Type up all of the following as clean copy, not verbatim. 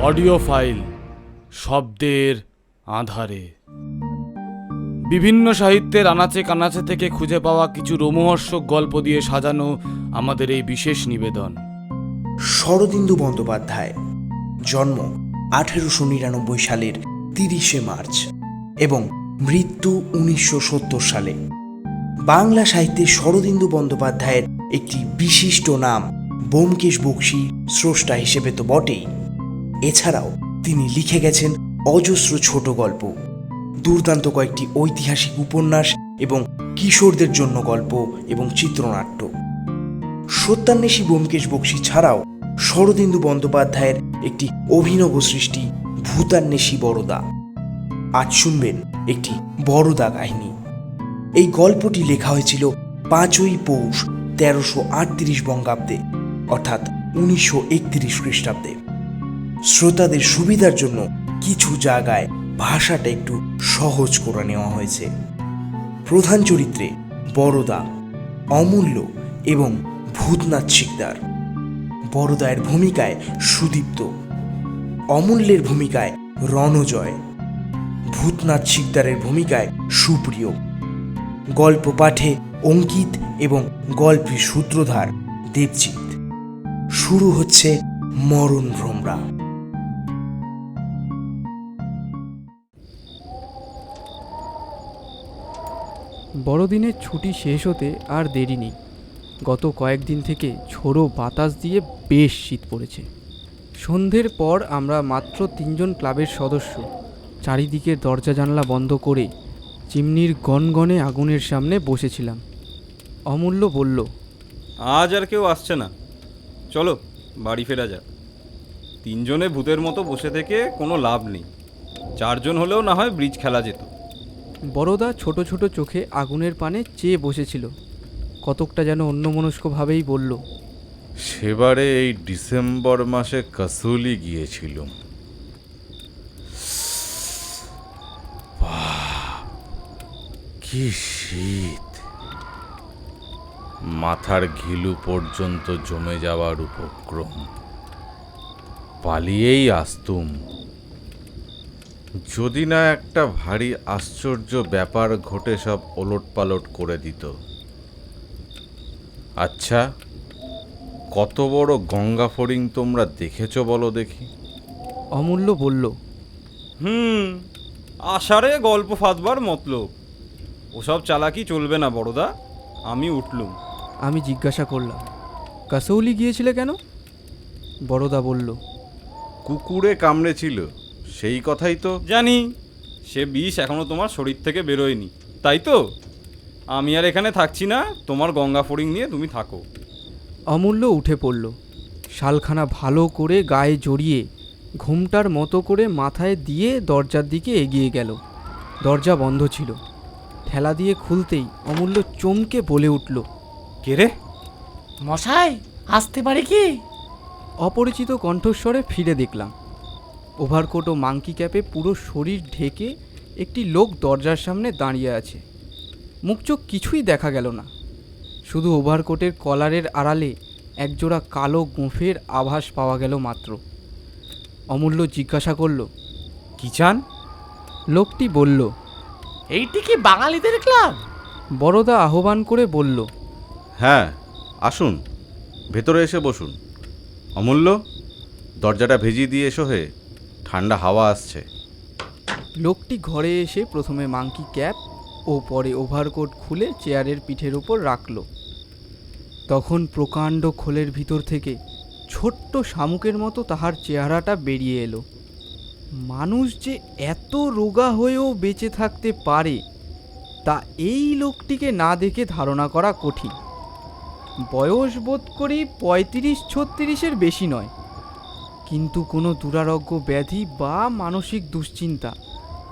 Audio file শব্দের আধারে। বিভিন্ন সাহিত্যের আনাচে কানাচে থেকে খুঁজে পাওয়া কিছু রোমহর্ষক গল্প দিয়ে সাজানো আমাদের এই বিশেষ নিবেদন। শরদিন্দু বন্দ্যোপাধ্যায়, জন্ম 1899 সালের 30শে মার্চ এবং মৃত্যু 1970 সালে। বাংলা সাহিত্যে শরদিন্দু বন্দ্যোপাধ্যায়ের একটি বিশিষ্ট নাম ব্যোমকেশ বক্সী স্রষ্টা হিসেবে তো বটেই, এছাড়াও তিনি লিখে গেছেন অজস্র ছোট গল্প, দুর্দান্ত কয়েকটি ঐতিহাসিক উপন্যাস এবং কিশোরদের জন্য গল্প এবং চিত্রনাট্য। সত্যান্বেষী ব্যোমকেশ বক্সী ছাড়াও শরদিন্দু বন্দ্যোপাধ্যায়ের একটি অভিনব সৃষ্টি ভূতান্বেষী বরদা। আজ শুনবেন একটি বরদা কাহিনী। এই গল্পটি লেখা হয়েছিল 5ই পৌষ 1338 বঙ্গাব্দে, অর্থাৎ 1931 খ্রিস্টাব্দে। শ্রোতাদের সুবিধার জন্য কিছু জায়গায় ভাষাটা একটু সহজ করে নেওয়া হয়েছে। প্রধান চরিত্রে বরদা, অমূল্য এবং ভূতনাথ শিকদার। বরদায়ের ভূমিকায় সুদীপ্ত, অমূল্যের ভূমিকায় রণজয়, ভূতনাথ শিকদারের ভূমিকায় সুপ্রিয়। গল্প পাঠে অঙ্কিত এবং গল্পের সূত্রধার দেবজিৎ। শুরু হচ্ছে মরণ ভ্রমরা। বড়দিনের ছুটি শেষ হতে আর দেরি নেই। গত কয়েকদিন থেকে ঝোড়ো বাতাস দিয়ে বেশ শীত পড়েছে। সন্ধ্যের পর আমরা মাত্র 3 জন ক্লাবের সদস্য চারিদিকের দরজা জানলা বন্ধ করে চিমনির গনগনে আগুনের সামনে বসেছিলাম। অমূল্য বলল, আজ আর কেউ আসছে না, চলো বাড়ি ফেরা যাক। 3 জনে ভূতের মতো বসে থেকে কোনো লাভ নেই, 4 জন হলেও না হয় ব্রিজ খেলা যেত। বড়দা ছোট ছোট চোখে আগুনের পানে চেয়ে বসেছিল। কতকটা যেন অন্যমনস্কভাবেই বলল, সেবারে এই ডিসেম্বর মাসে কাসুলি গিয়েছিলুম। কি শীত! মাথার ঘিলু পর্যন্ত জমে যাওয়ার উপক্রম। পালিয়েই আসতুম, যদি না একটা ভারী আশ্চর্য ব্যাপার ঘটে সব ওলটপালট করে দিত। আচ্ছা, কত বড় গঙ্গা ফড়িং তোমরা দেখেছ বলো দেখি? অমূল্য বলল, আষাঢ়ে গল্প ফাঁদবার মতলব। ওসব চালাকি চলবে না বড়দা, আমি উঠলুম। আমি জিজ্ঞাসা করলাম, কাসৌলি গিয়েছিলে কেন? বড়দা বলল, কুকুরে কামড়েছিল, সেই কথাই তো। জানি, সে বিষ এখনো তোমার শরীর থেকে বেরোয়নি, তাই তো? আমি আর এখানে থাকছি না, তোমার গঙ্গা ফড়িং নিয়ে তুমি থাকো। অমূল্য উঠে পড়ল। শালখানা ভালো করে গায়ে জড়িয়ে ঘুমটার মতো করে মাথায় দিয়ে দরজার দিকে এগিয়ে গেল। দরজা বন্ধ ছিল। ঠেলা দিয়ে খুলতেই অমূল্য চমকে বলে উঠল, কে রে? মশাই, আসতে পারে কি? অপরিচিত কণ্ঠস্বরে ফিরে দেখলাম ওভারকোট ও মাংকি ক্যাপে পুরো শরীর ঢেকে একটি লোক দরজার সামনে দাঁড়িয়ে আছে। মুখ চোখ কিছুই দেখা গেল না, শুধু ওভারকোটের কলারের আড়ালে একজোড়া কালো গোঁফের আভাস পাওয়া গেল মাত্র। অমূল্য জিজ্ঞাসা করল, কি চান? লোকটি বলল, এইটি কি বাঙালিদের ক্লাব? বড়দা আহ্বান করে বলল, হ্যাঁ, আসুন, ভেতরে এসে বসুন। অমূল্য, দরজাটা ভেজিয়ে দিয়ে এসো হে, ঠান্ডা হাওয়া আসছে। লোকটি ঘরে এসে প্রথমে মাংকি ক্যাপ ও পরে ওভারকোট খুলে চেয়ারের পিঠের উপর রাখল। তখন প্রকাণ্ড খোলের ভিতর থেকে ছোট্ট শামুকের মতো তাহার চেহারাটা বেরিয়ে এলো। মানুষ যে এত রোগা হয়েও বেঁচে থাকতে পারে তা এই লোকটিকে না দেখে ধারণা করা কঠিন। বয়স বোধ করি 35-36-এর বেশি নয়, কিন্তু কোনো দুরারোগ্য ব্যাধি বা মানসিক দুশ্চিন্তা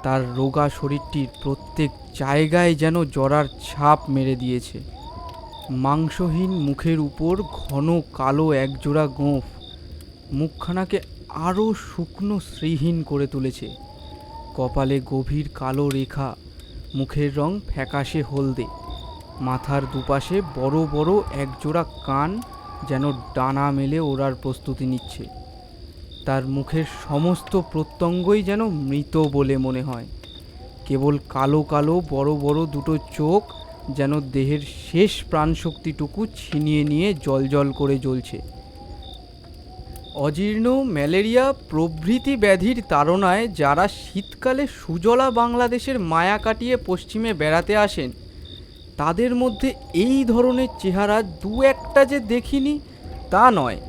তার রোগা শরীরটির প্রত্যেক জায়গায় যেন জরার ছাপ মেরে দিয়েছে। মাংসহীন মুখের উপর ঘন কালো একজোড়া গোঁফ মুখখানাকে আরও শুকনো শ্রীহীন করে তুলেছে। কপালে গভীর কালো রেখা, মুখের রং ফ্যাকাশে হলদে, মাথার দুপাশে বড় বড় একজোড়া কান যেন ডানা মেলে ওড়ার প্রস্তুতি নিচ্ছে। তার মুখের সমস্ত প্রত্যঙ্গই যেন মৃত বলে মনে হয়। কেবল কালো কালো বড় বড় দুটো চোখ যেন দেহের শেষ প্রাণশক্তিটুকু ছিনিয়ে নিয়ে জ্বলজ্বল করে জ্বলছে। অজীর্ণ, ম্যালেরিয়া প্রভৃতি ব্যাধির তাড়নায় যারা শীতকালে সুজলা বাংলাদেশের মায়া কাটিয়ে পশ্চিমে বেড়াতে আসেন, তাদের মধ্যে এই ধরনের চেহারা দু একটা যে দেখিনি তা নয়।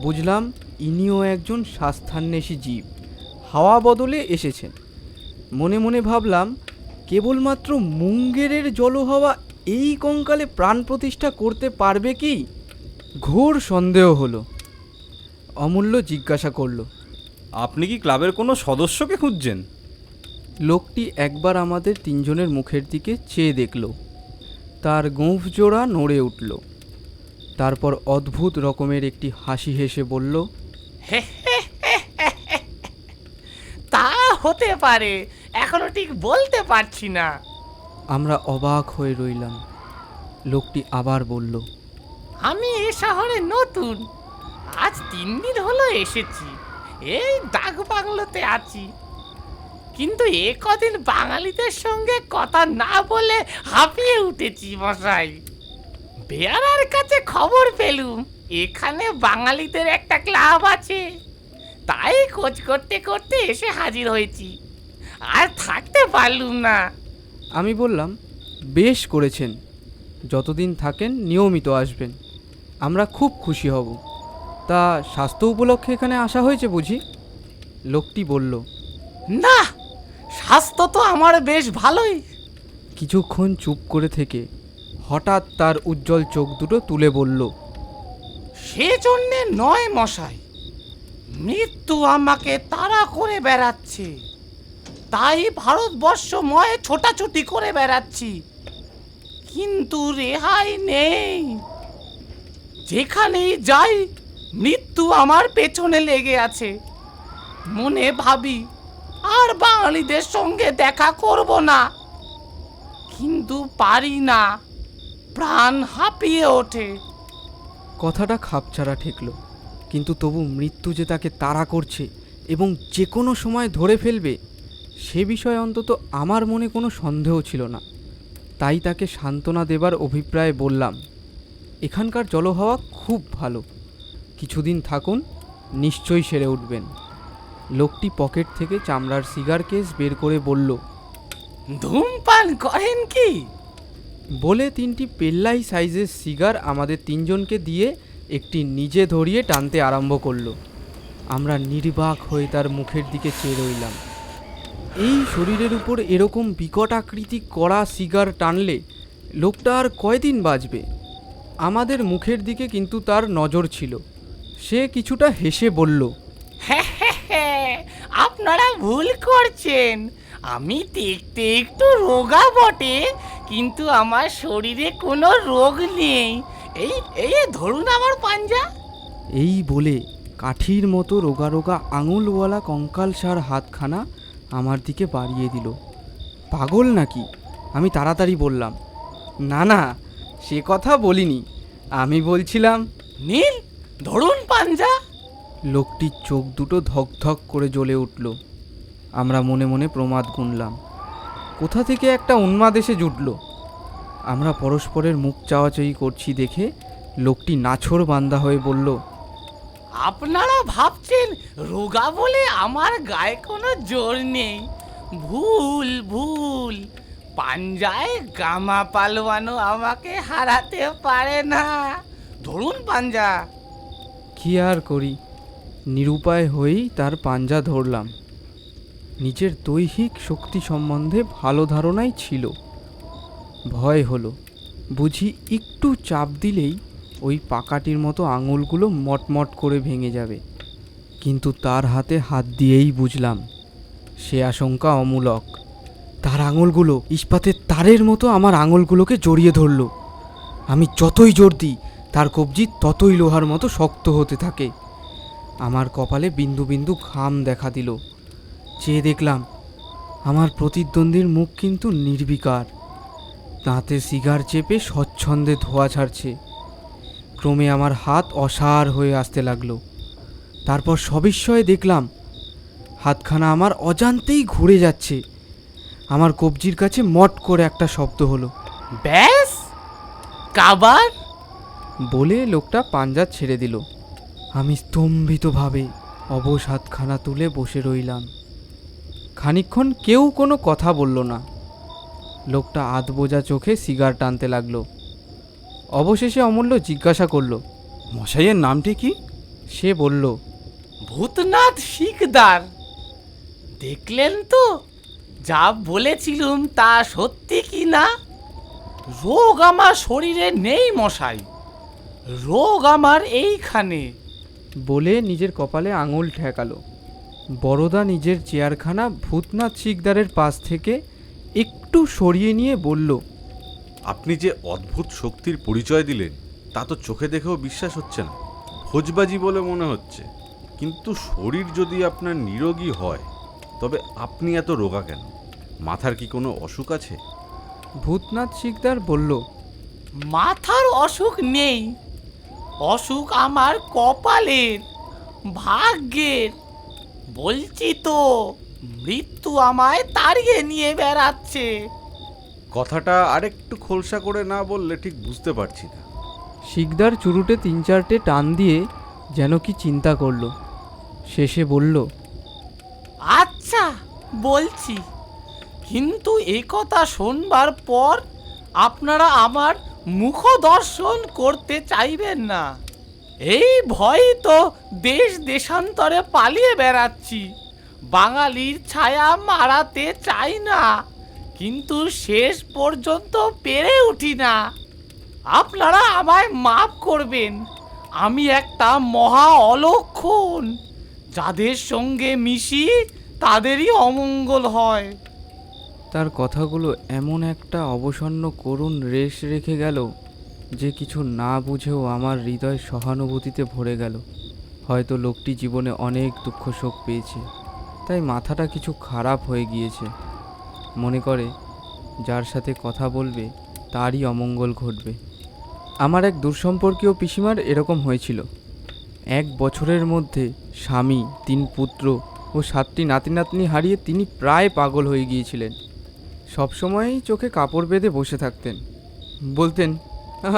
বুঝলাম ইনিও একজন স্বাস্থান্বেষী জীব, হাওয়া বদলে এসেছেন। মনে মনে ভাবলাম, কেবলমাত্র মুঙ্গেরের জলহাওয়া এই কঙ্কালে প্রাণ প্রতিষ্ঠা করতে পারবে কি? ঘোর সন্দেহ হলো। অমূল্য জিজ্ঞাসা করলো, আপনি কি ক্লাবের কোনো সদস্যকে খুঁজছেন? লোকটি একবার আমাদের তিনজনের মুখের দিকে চেয়ে দেখল। তার গোঁফ জোড়া নড়ে উঠল। তারপর অদ্ভুত রকমের একটি হাসি হেসে বলল, তা হতে পারে, এখনো ঠিক বলতে পারছি না। আমরা অবাক হয়ে রইলাম। লোকটি আবার বলল, আমি এ শহরে নতুন, আজ 3 দিন হলো এসেছি। এই ডাক বাংলোতে আছি, কিন্তু এ কদিন বাঙালিদের সঙ্গে কথা না বলে হাঁপিয়ে উঠেছি মশাই। বেয়ারার কাছে খবর পেলুম এখানে বাঙালিদের একটা ক্লাব আছে, তাই খোঁজ করতে করতে এসে হাজির হয়েছি। আর থাকতে পারলুম না। আমি বললাম, বেশ করেছেন, যতদিন থাকেন নিয়মিত আসবেন, আমরা খুব খুশি হব। তা স্বাস্থ্য উপলক্ষে এখানে আসা হয়েছে বুঝি? লোকটি বলল, না, স্বাস্থ্য তো আমার বেশ ভালোই। কিছুক্ষণ চুপ করে থেকে হঠাৎ তার উজ্জ্বল চোখ দুটো তুলে বলল, সেজন্যে নয় মশাই, মৃত্যু আমাকে তাড়া করে বেড়াচ্ছে, তাই ভারতবর্ষময় ছোটাছুটি করে বেড়াচ্ছি, কিন্তু রেহাই নেই। যেখানেই যাই মৃত্যু আমার পেছনে লেগে আছে। মনে ভাবি আর বাঙালিদের সঙ্গে দেখা করব না, কিন্তু পারি না, প্রাণ হাঁপিয়ে ওঠে। কথাটা খাপছাড়া ঠেকল, কিন্তু তবু মৃত্যু যে তাকে তাড়া করছে এবং যে কোনো সময় ধরে ফেলবে, সে বিষয়ে অন্তত আমার মনে কোনো সন্দেহ ছিল না। তাই তাকে সান্ত্বনা দেবার অভিপ্রায়ে বললাম, এখানকার জলহাওয়া খুব ভালো, কিছুদিন থাকুন, নিশ্চয়ই সেরে উঠবেন। লোকটি পকেট থেকে চামড়ার সিগার কেস বের করে বলল, ধূমপান করেন কি? বলে 3টি পেল্লাই সাইজের সিগার আমাদের তিনজনকে দিয়ে একটি নিজে ধরিয়ে টানতে আরম্ভ করলো। আমরা নির্বাক হয়ে তার মুখের দিকে চেয়ে রইলাম। এই শরীরের উপর এরকম বিকট আকৃতি করা সিগার টানলে লোকটা আর কয়দিন বাঁচবে? আমাদের মুখের দিকে কিন্তু তার নজর ছিল। সে কিছুটা হেসে বলল, আপনারা ভুল করছেন, আমি দেখতে একটু রোগা বটে, কিন্তু আমার শরীরে কোনো রোগ নেই। এই এই ধরুন আমার পাঞ্জা। এই বলে কাঠির মতো রোগা রোগা আঙুলওয়ালা কঙ্কালসার হাতখানা আমার দিকে বাড়িয়ে দিল। পাগল নাকি? আমি তাড়াতাড়ি বললাম, না না, সে কথা বলিনি, আমি বলছিলাম। নীল, ধরুন পাঞ্জা। লোকটির চোখ দুটো ধকধক করে জ্বলে উঠল। আমরা মনে মনে প্রমাদ গুনলাম। কোথা থেকে একটা উন্মাদ এসে জুটল। আমরা পরস্পরের মুখ চাওয়াচাই করছি দেখে লোকটি নাছোড় বান্দা হয়ে বলল, আপনারা ভাবছেন রোগা বলে আমার গায়ে কোনো জোর নেই। ভুল ভুল, পাঞ্জায় গামা পালোয়ানো আমাকে হারাতে পারে না। ধরুন পাঞ্জা। কি আর করি, নিরুপায় হয়েই তার পাঞ্জা ধরলাম। নিজের দৈহিক শক্তি সম্বন্ধে ভালো ধারণাই ছিল। ভয় হলো, বুঝি একটু চাপ দিলেই ওই পাকাটির মতো আঙুলগুলো মটমট করে ভেঙে যাবে। কিন্তু তার হাতে হাত দিয়েই বুঝলাম সে আশঙ্কা অমূলক। তার আঙুলগুলো ইস্পাতের তারের মতো আমার আঙুলগুলোকে জড়িয়ে ধরল। আমি যতই জোর দিই তার কবজি ততই লোহার মতো শক্ত হতে থাকে। আমার কপালে বিন্দু বিন্দু ঘাম দেখা দিল। চেয়ে দেখলাম আমার প্রতিদ্বন্দ্বীর মুখ কিন্তু নির্বিকার, দাঁতে সিগার চেপে স্বচ্ছন্দে ধোঁয়া ছাড়ছে। ক্রমে আমার হাত অসাড় হয়ে আসতে লাগলো। তারপর সবিস্ময়ে দেখলাম হাতখানা আমার অজান্তেই ঘুরে যাচ্ছে। আমার কবজির কাছে মট করে একটা শব্দ হলো। ব্যাস, কাবার। বলে লোকটা পাঞ্জা ছেড়ে দিল। আমি স্তম্ভিতভাবে অবশ হাতখানা তুলে বসে রইলাম। খানিকক্ষণ কেউ কোনো কথা বলল না। লোকটা আধবোজা চোখে সিগার টানতে লাগলো। অবশেষে অমূল্য জিজ্ঞাসা করলো। মশাইয়ের নামটি কি? সে বলল, ভূতনাথ শিকদার। দেখলেন তো, যা বলেছিলুম তা সত্যি কি না? রোগ আমার শরীরে নেই মশাই, রোগ আমার এইখানে। বলে নিজের কপালে আঙুল ঠেকালো। বড়দা নিজের চেয়ারখানা ভূতনাথ শিকদারের পাশ থেকে একটু সরিয়ে নিয়ে বলল, আপনি যে অদ্ভুত শক্তির পরিচয় দিলেন তা তো চোখে দেখেও বিশ্বাস হচ্ছে না। ভোজবাজি বলে মনে হচ্ছে, কিন্তু শরীর যদি আপনার নিরোগী হয় তবে আপনি এত রোগা কেন? মাথার কি কোনো অসুখ আছে? ভূতনাথ শিকদার বলল, মাথার অসুখ নেই, অসুখ আমার কপালের, ভাগ্যের। বলছি তো, মৃত্যু আমায় তাড়িয়ে নিয়ে বেড়াচ্ছে। কথাটা আরেকটু খোলসা করে না বললে ঠিক বুঝতে পারছি না। শিকদার চুরুটে 3-4টে টান দিয়ে যেন কি চিন্তা করলো। শেষে বলল, আচ্ছা বলছি, কিন্তু এই কথা শোনবার পর আপনারা আমার মুখ দর্শন করতে চাইবেন না। এই ভয় তো দেশ দেশান্তরে পালিয়ে বেড়াচ্ছি, বাঙালির ছায়া মারাতে চাই না, কিন্তু শেষ পর্যন্ত পেরে উঠি না। আপনারা আমায় মাফ করবেন, আমি একটা মহা অলক্ষণ। যাদের সঙ্গে মিশি তাদেরই অমঙ্গল হয়। তার কথাগুলো এমন একটা অবসন্ন করুণ রেশ রেখে গেল যে কিছু না বুঝেও আমার হৃদয় সহানুভূতিতে ভরে গেল। হয়তো লোকটি জীবনে অনেক দুঃখ শোক পেয়েছে, তাই মাথাটা কিছু খারাপ হয়ে গিয়েছে। মনে করে যার সাথে কথা বলবে তারই অমঙ্গল ঘটবে। আমার এক দূরসম্পর্কীয় পিসিমার এরকম হয়েছিল। 1 বছরের মধ্যে স্বামী, 3 পুত্র ও 7টি নাতি নাতনি হারিয়ে তিনি প্রায় পাগল হয়ে গিয়েছিলেন। সবসময়ই চোখে কাপড় বেঁধে বসে থাকতেন। বলতেন,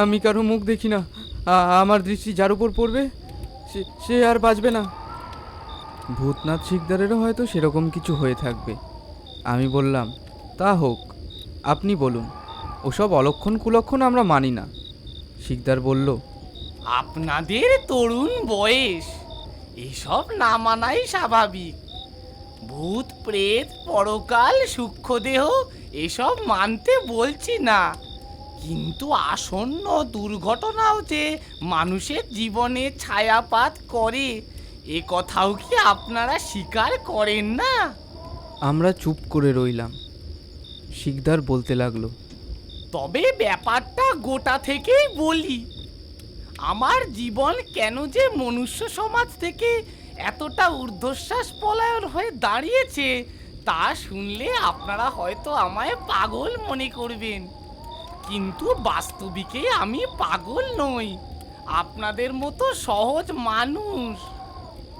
আমি কারো মুখ দেখি না, আমার দৃষ্টি যার উপর পড়বে সে আর বাঁচবে না। ভূতনাথ শিকদারেরও হয়তো সেরকম কিছু হয়ে থাকবে। আমি বললাম, তা হোক, আপনি বলুন, ওসব অলক্ষণ কুলক্ষণ আমরা মানি না। শিকদার বলল, আপনাদের তরুণ বয়স, এসব না মানাই স্বাভাবিক। ভূত প্রেত পরকাল সূক্ষ্মদেহ এসব মানতে বলছি না, কিন্তু আসন্ন দুর্ঘটনাও যে মানুষের জীবনে ছায়াপাত করে, এ কথাও কি আপনারা স্বীকার করেন না? আমরা চুপ করে রইলাম। শিকদার বলতে লাগলো, তবে ব্যাপারটা গোটা থেকেই বলি। আমার জীবন কেন যে মনুষ্য সমাজ থেকে এতটা ঊর্ধ্বশ্বাস পলায়ন হয়ে দাঁড়িয়েছে তা শুনলে আপনারা হয়তো আমায় পাগল মনে করবেন, কিন্তু বাস্তবিকে আমি পাগল নই, আপনাদের মতো সহজ মানুষ।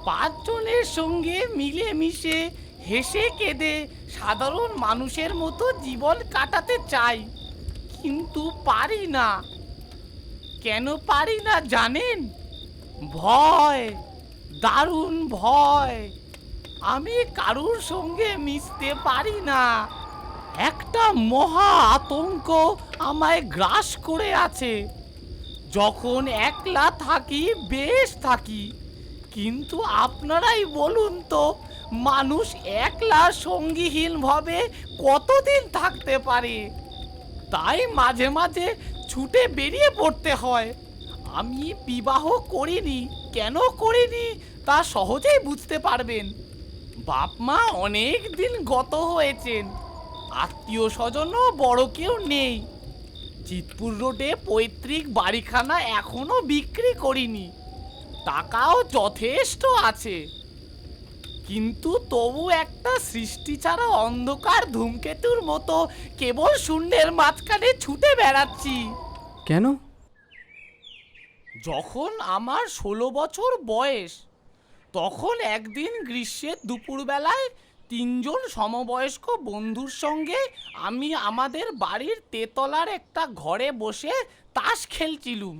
5 জনের সঙ্গে মিলেমিশে হেসে কেঁদে সাধারণ মানুষের মতো জীবন কাটাতে চাই, কিন্তু পারি না। কেন পারি না জানেন? ভয়, দারুণ ভয়। আমি কারুর সঙ্গে মিশতে পারি না। একটা মহা আতঙ্ক আমায় গ্রাস করে আছে। যখন একলা থাকি বেশ থাকি, কিন্তু আপনারাই বলুন তো, মানুষ একলা সঙ্গীহীন ভাবে কতদিন থাকতে পারে? তাই মাঝে মাঝে ছুটে বেরিয়ে পড়তে হয়। আমি বিবাহ করিনি, কেন করিনি তা সহজেই বুঝতে পারবেন। বাপ মা অনেক দিন গত হয়েছেন, আত্মীয় স্বজনও বড় কেউ নেই। চিতপুর রোডে পৈতৃক বাড়িখানা এখনো বিক্রি করিনি, টাকাও যথেষ্ট আছে, কিন্তু তবু একটা সৃষ্টি ছাড়া অন্ধকার ধূমকেতুর মতো কেবল শূন্যের মাঝখানে ছুটে বেড়াচ্ছি। কেন? যখন আমার 16 বছর বয়স, তখন একদিন গ্রীষ্মের দুপুরবেলায় 3 জন সমবয়স্ক বন্ধুর সঙ্গে আমি আমাদের বাড়ির তেতলার একটা ঘরে বসে তাস খেলছিলুম।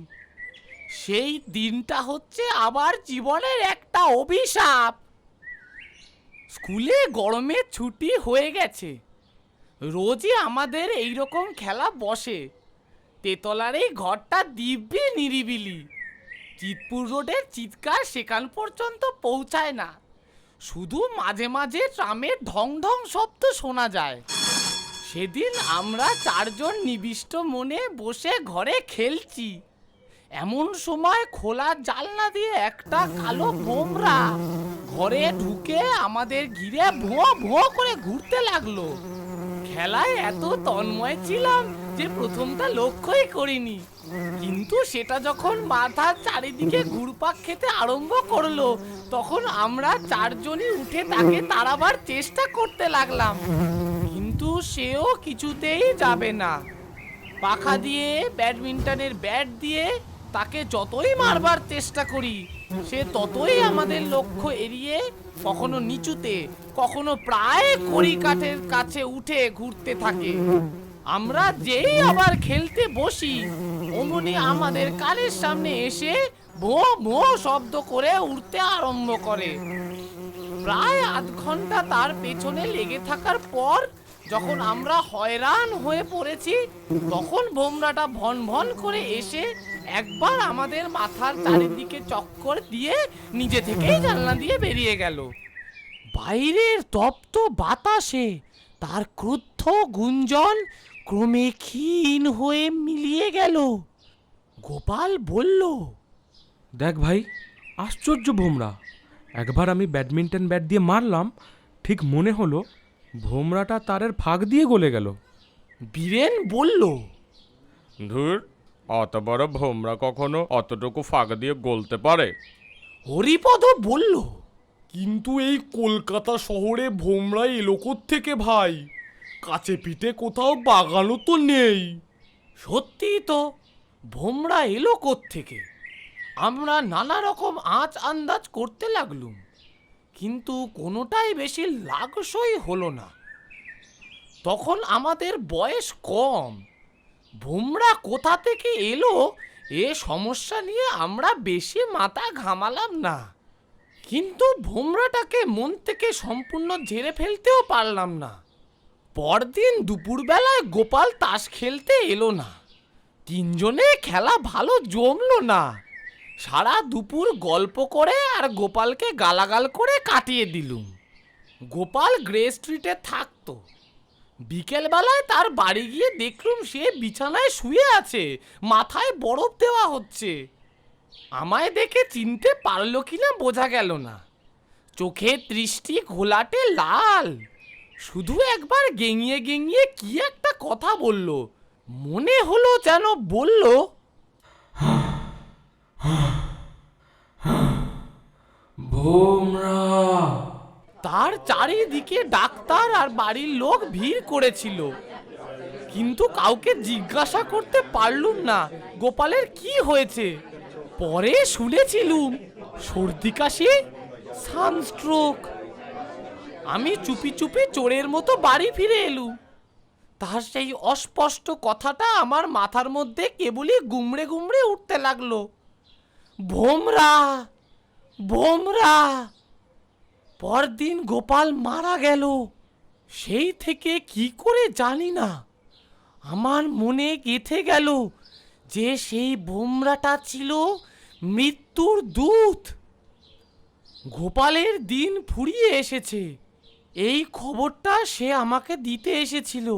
সেই দিনটা হচ্ছে আমার জীবনের একটা অভিশাপ। স্কুলে গরমের ছুটি হয়ে গেছে, রোজই আমাদের এই রকম খেলা বসে। তেতলার এই ঘরটা দিব্যি নিরিবিলি, চিতপুর রোডের চিৎকার সেখান পর্যন্ত পৌঁছায় না, শুধু মাঝে মাঝে ট্রামের ঢং ঢং শব্দ শোনা যায়। সেদিন আমরা 4 জন নিবিষ্ট মনে বসে ঘরে খেলছি। এমন সময় খোলা জানলা দিয়ে একটা কালো ভোমরা ঘরে ঢুকে আমাদের ঘিরে ভোঁ ভোঁ করে ঘুরতে লাগলো। খেলায় এত তন্ময় ছিলাম যে প্রথমটা লক্ষ্যই করিনি, কিন্তু সেটা যখন মাথার চারিদিকে ঘুরপাক খেতে আরম্ভ করলো তখন আমরা 4 জনই উঠে তাকে তাড়াবার চেষ্টা করতে লাগলাম, কিন্তু সেও কিছুতেই যাবে না। পাখা দিয়ে, ব্যাডমিন্টনের ব্যাট দিয়ে তাকে যতই মারবার চেষ্টা করি সে ততই আমাদের লক্ষ্য এড়িয়ে কখনো নিচুতে, কখনো প্রায় কড়িকাঠের কাছে উঠে ঘুরতে থাকে। আমরা যেই আবার খেলতে বসি অমনি আমাদের কানের সামনে এসে ভো ভো শব্দ করে উঠতে আরম্ভ করে। প্রায় আধ ঘন্টা তার পেছনে লেগে থাকার পর যখন আমরা হয়রান হয়ে পড়েছি তখন ভোমরাটা ভন ভন করে এসে একবার আমাদের মাথার চারিদিকে চক্কর দিয়ে নিজে থেকেই জানলা দিয়ে বেরিয়ে গেল। বাইরের তপ্ত বাতাসে তার ক্রুদ্ধ গুঞ্জন ক্রমে ক্ষীণ হয়ে মিলিয়ে গেল। গোপাল বলল, দেখ ভাই, আশ্চর্য ভোমরা। একবার আমি ব্যাডমিন্টন ব্যাট দিয়ে মারলাম, ঠিক মনে হলো ভোমরাটা তারের ফাঁক দিয়ে গলে গেল। বীরেন বলল, ধুর, অত বড় ভোমরা কখনো অতটুকু ফাঁক দিয়ে গলতে পারে? হরিপদ বলল, কিন্তু এই কলকাতা শহরে ভোমরা এলো থেকে ভাই? কাছে পিঠে কোথাও বাগানও তো নেই। সত্যি তো, ভোমরা এলো থেকে? আমরা নানা রকম আঁচ আন্দাজ করতে লাগলুম, কিন্তু কোনোটাই বেশি লাগসই হলো না। তখন আমাদের বয়স কম, ভোমরা কোথা থেকে এলো এ সমস্যা নিয়ে আমরা বেশি মাথা ঘামালাম না, কিন্তু ভোমরাটাকে মন থেকে সম্পূর্ণ ঝেড়ে ফেলতেও পারলাম না। পরদিন দুপুরবেলায় গোপাল তাস খেলতে এলো না। 3 জনে খেলা ভালো জমলো না। সারা দুপুর গল্প করে আর গোপালকে গালাগাল করে কাটিয়ে দিলুম। গোপাল গ্রে স্ট্রিটে থাকতো। বিকেলবেলায় তার বাড়ি গিয়ে দেখলুম সে বিছানায় শুয়ে আছে, মাথায় বরফ দেওয়া হচ্ছে। আমায় দেখে চিনতে পারলো কিনা বোঝা গেল না। চোখের দৃষ্টি ঘোলাটে লাল, শুধু একবার গেঙিয়ে গেঙিয়ে কি একটা কথা বলল। মনে হলো যেন বলল, ভোমরা। তার চারিদিকে ডাক্তার আর বাড়ির লোক ভিড় করেছিল, কিন্তু কাউকে জিজ্ঞাসা করতে পারলুম না গোপালের কি হয়েছে। পরে শুনেছিলুম সর্দি কাশি, সানস্ট্রোক। আমি চুপি চুপি চোরের মতো বাড়ি ফিরে এলুম। তার সেই অস্পষ্ট কথাটা আমার মাথার মধ্যে কেবলই গুমড়ে গুমড়ে উঠতে লাগলো, ভোমরা, ভোমরা। পরদিন গোপাল মারা গেল। সেই থেকে কি করে জানি না আমার মনে গেঁথে গেল যে সেই ভোমরাটা ছিল মৃত্যুর দূত। গোপালের দিন ফুরিয়ে এসেছে, এই খবরটা সে আমাকে দিতে এসেছিল।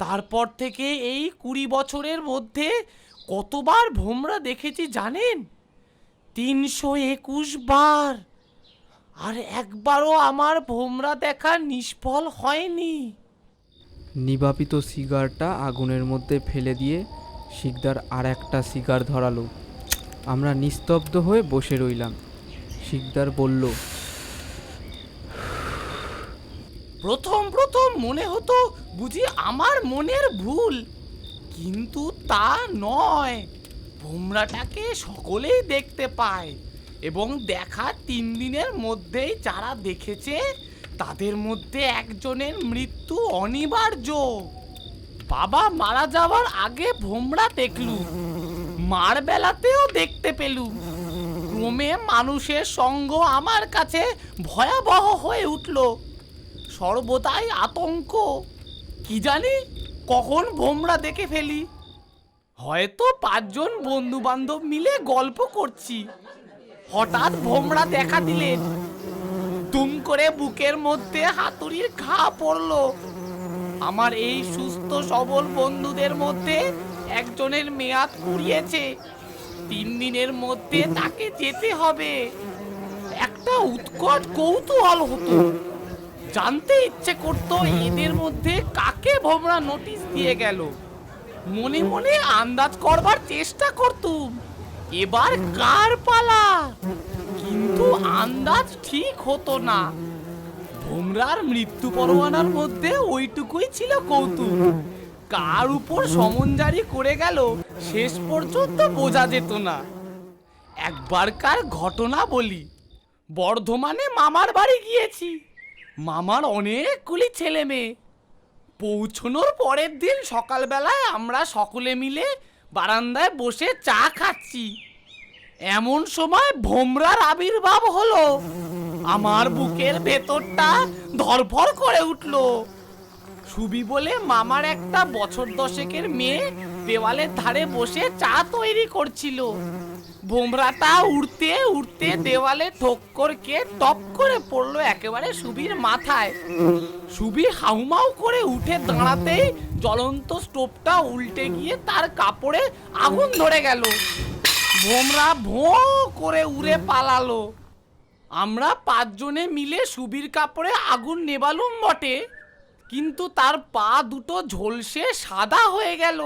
তারপর থেকে এই 20 বছরের মধ্যে কতবার ভোমরা দেখেছি জানেন? 321 বার। আর একবারও আমার ভোমরা দেখা নিষ্ফল হয়নি। নিবাপিত সিগারটা আগুনের মধ্যে ফেলে দিয়ে শিকদার আর একটা সিগার ধরালো। আমরা নিস্তব্ধ হয়ে বসে রইলাম। শিকদার বলল, প্রথম প্রথম মনে হতো বুঝি আমার মনের ভুল, কিন্তু তা নয়। ভোমরাটাকে সকলেই দেখতে পায়, এবং দেখা 3 দিনের মধ্যেই যারা দেখেছে তাদের মধ্যে একজনের মৃত্যু অনিবার্য। বাবা মারা যাওয়ার আগে ভোমরা দেখলুম, মার বেলাতেও দেখতে পেলুম। ক্রমে মানুষের সঙ্গ আমার কাছে ভয়াবহ হয়ে উঠল। সর্বদাই আতঙ্ক, কি জানি কখন ভোমরা দেখে ফেলি। হয়তো 5 জন বন্ধু বান্ধব মিলে গল্প করছি, হঠাৎ ভোমরা দেখা দিলেন। দুম করে বুকের মধ্যে হাতুড়ির ঘা পড়লো। আমার এই সুস্থ সবল বন্ধুদের মধ্যে একজনের মেয়াদ ফুরিয়েছে, 3 দিনের মধ্যে তাকে যেতে হবে। একটা উৎকট কৌতূহল হতো, জানতে ইচ্ছে করতো এদের মধ্যে কাকে ভোমরা নোটিশ দিয়ে গেল। মনে মনে আন্দাজ করবার চেষ্টা করতুম এবার কার পালা, কিন্তু আন্দাজ ঠিক হতো না। ভোমরার মৃত্যু পরোয়ানার মধ্যে ওইটুকুই ছিল কৌতুক, কার উপর সমন জারি করে গেল শেষ পর্যন্ত বোঝা যেত না। একবারকার ঘটনা বলি, বর্ধমানে মামার বাড়ি গিয়েছি। মামার অনেকগুলি ছেলে মেয়ে। পৌঁছনোর পরের দিন সকালবেলায় আমরা সকলে মিলে বারান্দায় বসে চা খাচ্ছি। এমন সময় ভোমরার আবির্ভাব হলো। আমার বুকের ভেতরটা ধরফর করে উঠল। সুবি বলে মামার একটা বছর 10-এর মেয়ে দেওয়ালের ধারে বসে চা তৈরি করছিল। ভোমরাটা উড়তে উড়তে দেওয়ালে ঠোক্কর খেয়ে টপ করে পড়লো একেবারে সুবির মাথায়। সুবি হাউমাউ করে উঠে দাঁড়াতেই জ্বলন্ত স্টোভটা উল্টে গিয়ে তার কাপড়ে আগুন ধরে গেল। ভোমরা ভোঁ করে উড়ে পালালো। আমরা 5 জনে মিলে সুবির কাপড়ে আগুন নেবালুম বটে, কিন্তু তার পা দুটো ঝলসে সাদা হয়ে গেল।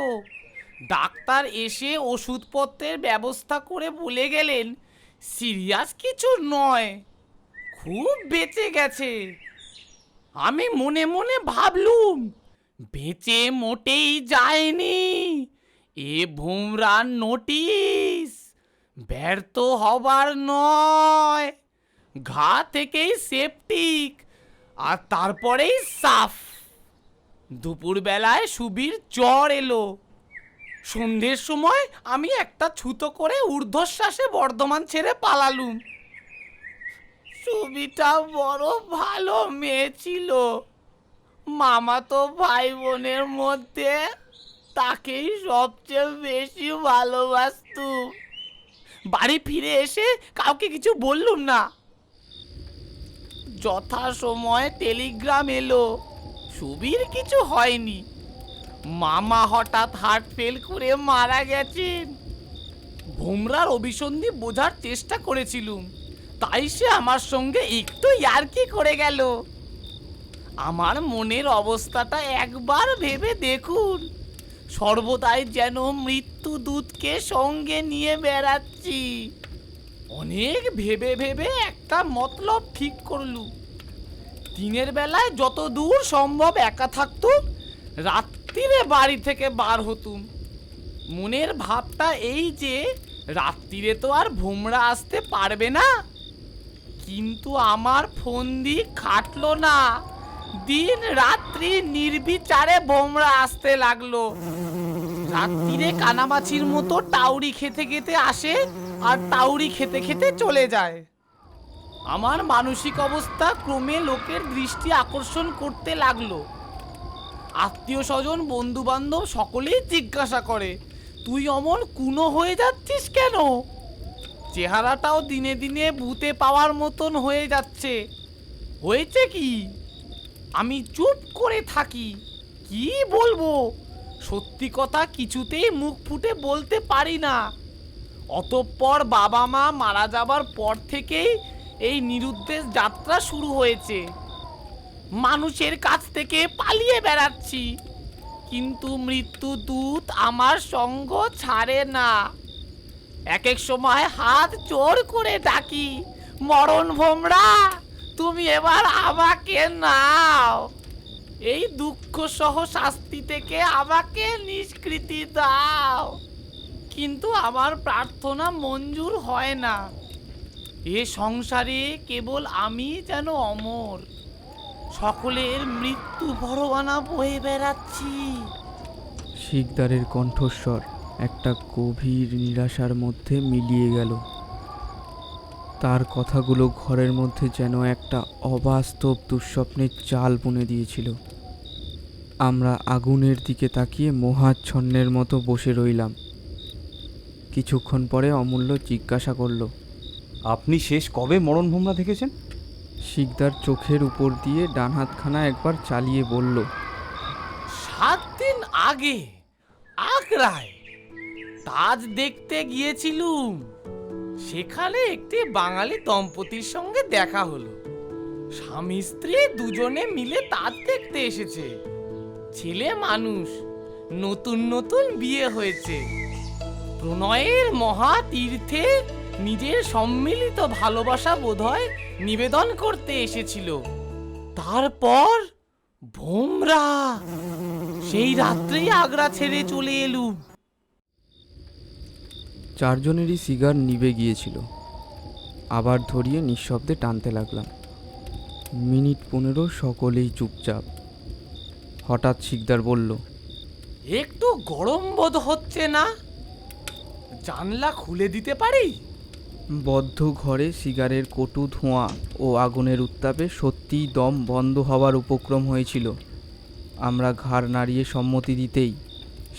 ডাক্তার এসে ওষুধপত্রের ব্যবস্থা করে বলে গেলেন সিরিয়াস কিছু নয়, খুব বেঁচে গেছে। আমি মনে মনে ভাবলুম বেঁচে মোটেই যায়নি, এ ভোমরার নোটিশ, ব্যর্থ হবার নয়। ঘা থেকেই সেপটিক, আর তারপরেই সাফ। দুপুরবেলায় সুবির জ্বর এলো। সন্ধ্যের সময় আমি একটা ছুতো করে ঊর্ধ্বশ্বাসে বর্ধমান ছেড়ে পালালুম। সুবিটা বড় ভালো মেয়ে ছিল। মামাতো ভাই বোনের মধ্যে তাকেই সবচেয়ে বেশি ভালোবাসতুম। বাড়ি ফিরে এসে কাউকে কিছু বললুম না। যথাসময়ে টেলিগ্রাম এলো, সুবির কিছু হয়নি। মামা হঠাৎ হার্ট ফেল করে মারা গেছেন। ভোমরার অভিসন্ধি বোঝার চেষ্টা করেছিলুম, তাই সে আমার সঙ্গে একটু ইয়ার্কি করে গেল। আমার মনের অবস্থাটা একবার ভেবে দেখুন, সর্বদাই যেন মৃত্যুদূতকে সঙ্গে নিয়ে বেড়াচ্ছি। অনেক ভেবে ভেবে একটা মতলব ঠিক করলুম, দিনের বেলায় যত দূর সম্ভব একা থাকতুম, রাত্রিরে বাড়ি থেকে বার হতুম। মনের ভাবটা এই যে রাত্রিরে তো আর ভোমরা আসতে পারবে না। কিন্তু আমার ফন্দি খাটলো না। দিন রাত্রি নির্বিচারে ভোমরা আসতে লাগলো। রাত্রিরে কানামাছির মতো টাউরি খেতে খেতে আসে আর টাউরি খেতে খেতে চলে যায়। আমার মানসিক অবস্থা ক্রমে লোকের দৃষ্টি আকর্ষণ করতে লাগলো। আত্মীয় স্বজন বন্ধু বান্ধব সকলেই জিজ্ঞাসা করে, তুই অমন কুনো হয়ে যাচ্ছিস কেন? চেহারাটাও দিনে দিনে ভূতে পাওয়ার মতন হয়ে যাচ্ছে। হয়েছে কি? আমি চুপ করে থাকি, কি বলবো? সত্যি কথা কিছুতেই মুখ ফুটে বলতে পারি না। অতঃপর বাবা মা মারা যাবার পর থেকেই এই নিরুদ্দেশ যাত্রা শুরু হয়েছে। মানুষের কাছ থেকে পালিয়ে বেড়াচ্ছি, কিন্তু মৃত্যুদূত আমার সঙ্গ ছাড়ে না। এক এক সময় হাত জোর করে ডাকি, মরণ ভোমরা, তুমি এবার আমাকে নাও। এই দুঃখ সহ শাস্তি থেকে আমাকে নিষ্কৃতি দাও। কিন্তু আমার প্রার্থনা মঞ্জুর হয় না। এ সংসারে কেবল আমি যেন অমর, সকলের মৃত্যু পরোয়ানা বয়ে বেড়াচ্ছি। শিকদারের কণ্ঠস্বর একটা গভীর নিরাশার মধ্যে মিলিয়ে গেল। তার কথাগুলো ঘরের মধ্যে যেন একটা অবাস্তব দুঃস্বপ্নের চাল বুনে দিয়েছিল। আমরা আগুনের দিকে তাকিয়ে মোহাচ্ছন্নের মতো বসে রইলাম। কিছুক্ষণ পরে অমূল্য জিজ্ঞাসা করলো, আপনি শেষ কবে মরণ ভোমরা দেখেছেন? শিকদার চোখের উপর দিয়ে ডান হাতখানা একবার চালিয়ে বলল, 7 দিন আগে আগ্রায় তাজ দেখতে গিয়েছিলুম। সেখানে একটি বাঙালি দম্পতির সঙ্গে দেখা হলো। স্বামী স্ত্রী দুজনে মিলে তাজ দেখতে এসেছে। ছেলে মানুষ, নতুন নতুন বিয়ে হয়েছে। প্রণয়ের মহা তীর্থে নিজের সম্মিলিত ভালোবাসা বোধহয় নিবেদন করতে এসেছিল। তারপর ভোমরা, সেই রাত্রেই আগ্রা ছেড়ে চলে এলুম। চারজনেরই সিগার নিভে গিয়েছিল। আবার ধরিয়ে নিঃশব্দে টানতে লাগলাম। মিনিট 15 সকলেই চুপচাপ। হঠাৎ শিকদার বলল, একটু গরম বোধ হচ্ছে না? জানলা খুলে দিতে পারি? বদ্ধ ঘরে সিগারের কটু ধোঁয়া ও আগুনের উত্তাপে সত্যিই দম বন্ধ হওয়ার উপক্রম হয়েছিল। আমরা ঘাড় নাড়িয়ে সম্মতি দিতেই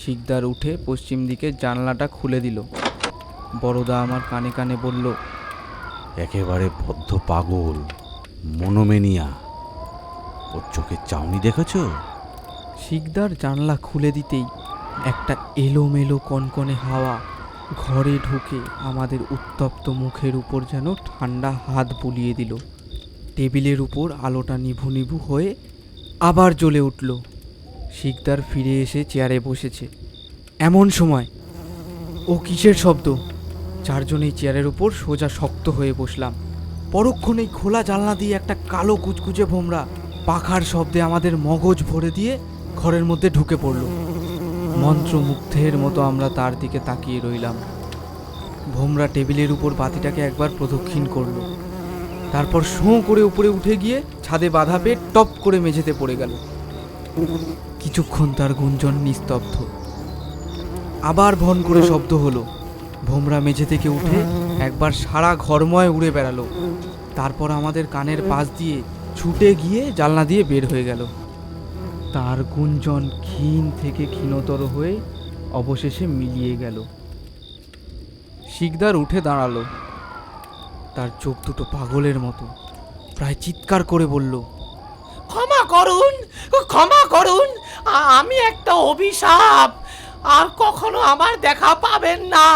শিকদার উঠে পশ্চিম দিকে জানলাটা খুলে দিল। বড়দা আমার কানে কানে বলল, একেবারে বদ্ধ পাগল, মনোমেনিয়া। ওর চোখের চাউনি দেখেছ? শিকদার জানলা খুলে দিতেই একটা এলোমেলো কনকনে হাওয়া ঘরে ঢুকে আমাদের উত্তপ্ত মুখের উপর যেন ঠান্ডা হাত বুলিয়ে দিল। টেবিলের উপর আলোটা নিভু নিভু হয়ে আবার জ্বলে উঠল। শিকদার ফিরে এসে চেয়ারে বসেছে। এমন সময়, ও কিসের শব্দ? চারজনেই চেয়ারের উপর সোজা শক্ত হয়ে বসলাম। পরক্ষণেই খোলা জানলা দিয়ে একটা কালো কুচকুচে ভোমরা পাখার শব্দে আমাদের মগজ ভরে দিয়ে ঘরের মধ্যে ঢুকে পড়ল। মন্ত্রমুগ্ধের মতো আমরা তার দিকে তাকিয়ে রইলাম। ভোমরা টেবিলের উপর বাতিটাকে একবার প্রদক্ষিণ করলো, তারপর শোঁ করে উপরে উঠে গিয়ে ছাদে বাধা পেয়ে টপ করে মেঝেতে পড়ে গেল। কিছুক্ষণ তার গুঞ্জন নিস্তব্ধ। আবার ভন করে শব্দ হলো। ভোমরা মেঝে থেকে উঠে একবার সারা ঘরময় উড়ে বেড়ালো। তারপর আমাদের কানের পাশ দিয়ে ছুটে গিয়ে জানলা দিয়ে বের হয়ে গেল। তার গুঞ্জন ক্ষীণ থেকে ক্ষীণতর হয়ে অবশেষে মিলিয়ে গেল। শিকদার উঠে দাঁড়ালো। তার চোখ দুটো পাগলের মতো, প্রায় চিৎকার করে বলল, ক্ষমা করুন, ক্ষমা করুন, আমি একটা অভিশাপ। আর কখনো আমার দেখা পাবেন না,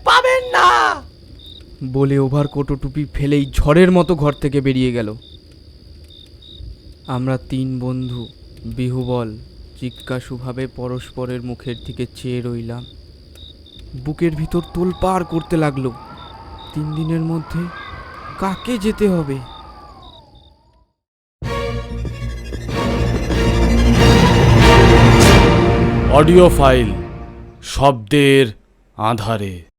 পাবেন না। বলে ওভারকোট ও টুপি ফেলেই ঝড়ের মতো ঘর থেকে বেরিয়ে গেল। আমরা 3 বন্ধু বিহুবল জিজ্ঞাসুভাবে পরস্পরের মুখের দিকে চেয়ে রইলাম। বুকের ভিতর তোলপাড় করতে লাগলো। 3 দিনের মধ্যে কাকে যেতে হবে? অডিও ফাইল শব্দের আঁধারে।